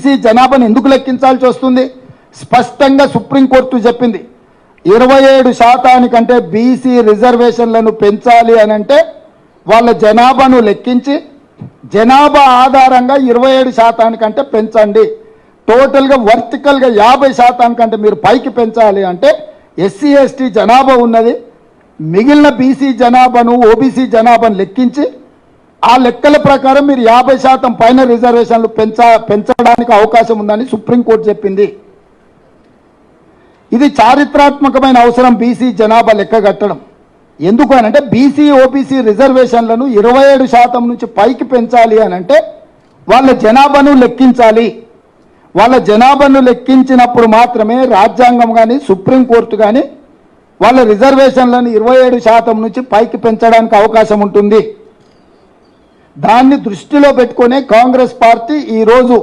BC జనాభాను ఎందుకు లెక్కించాల్సి వస్తుంది? స్పష్టంగా సుప్రీంకోర్టు చెప్పింది. 27% బీసీ రిజర్వేషన్లను పెంచాలి అని అంటే వాళ్ళ జనాభాను లెక్కించి జనాభా ఆధారంగా 27% పెంచండి. టోటల్గా వర్టికల్గా 50% మీరు పైకి పెంచాలి అంటే ఎస్సీ ఎస్టీ జనాభా ఉన్నది, మిగిలిన బీసీ జనాభాను ఓబీసీ జనాభాను లెక్కించి ఆ లెక్కల ప్రకారం మీరు 50% పైన రిజర్వేషన్లు పెంచడానికి అవకాశం ఉందని సుప్రీంకోర్టు చెప్పింది. ఇది చారిత్రాత్మకమైన అవసరం బీసీ జనాభా లెక్క కట్టడం. ఎందుకు అనంటే బీసీ ఓబీసీ రిజర్వేషన్లను 27% నుంచి పైకి పెంచాలి అని అంటే వాళ్ళ జనాభాను లెక్కించాలి. వాళ్ళ జనాభాను లెక్కించినప్పుడు మాత్రమే రాజ్యాంగం కానీ సుప్రీంకోర్టు కానీ వాళ్ళ రిజర్వేషన్లను 27% నుంచి పైకి పెంచడానికి అవకాశం ఉంటుంది. దాన్ని దృష్టిలో పెట్టుకునే కాంగ్రెస్ పార్టీ ఈరోజు